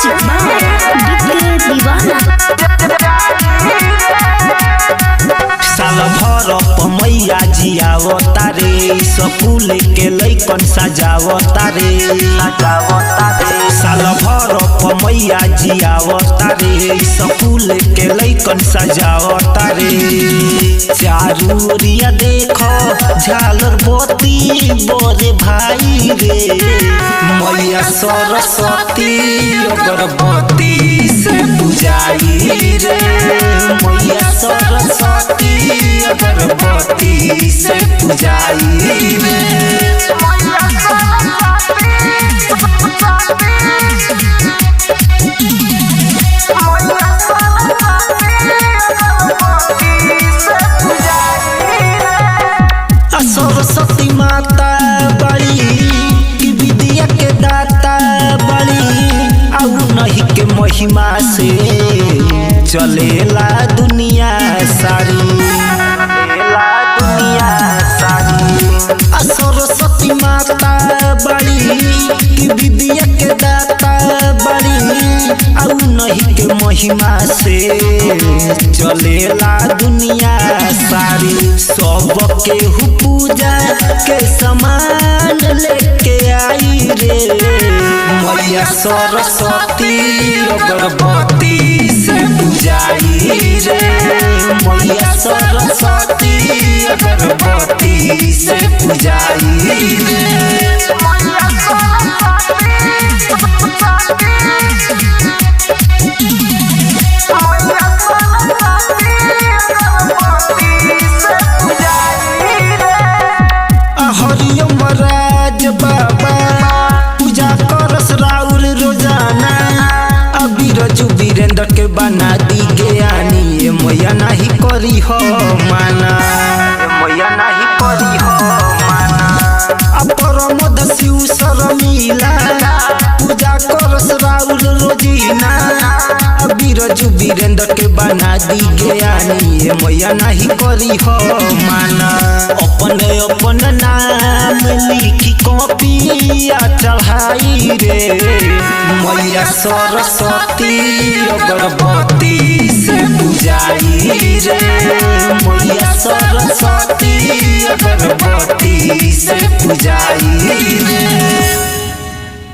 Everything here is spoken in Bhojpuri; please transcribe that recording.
म्यूजिक बाय दीवाना। साल भर मैया जियावता रे, स्कूल के लइकन सजावता रे। साल भर मैया जियावता रे, स्कूल के लइकन सजावता रे। चारूरिया देखो झालर बत्ती बोरे भाई रे, मैया सरस्वती अगरबत्ती से पूजाई रे। मैया सरस्वती अगरबत्ती से पूजाई रे। सरस्वती माता बड़ी की विद्या के दाता बड़ी, आउ नहीं के महिमा से चलेला दुनिया सारी। सरस्वती माता बड़ी की विद्या के दाता बड़ी, आउ नहीं के महिमा से चलेला दुनिया सारी। सबके पूजा के समान लेके आई रे, मैया सरस्वती अगरबत्ती से पूजाई रे। मैया सरस्वती अगरबत्ती से पूजाई रे। हरिओम राज बाबा पूजा करस राउर रोजाना, अभी रजू वीरेंद्र के बना दी ज्ञानी। मैया नहीं करी हो माना, मैया नहीं करी हो माना। परमद शिव शर्मिला पूजा करस राउर रोजीना, अभी रजू वीरेंद्र के बना दी ज्ञानी। मैया नहीं करी हो माना। अपने अपन नाम लिखी कॉपिया चढ़ाई रे, मैया सरस्वती अगरबत्ती से पूजाई रे। मैया सरस्वती अगरबत्ती से पूजाई रे।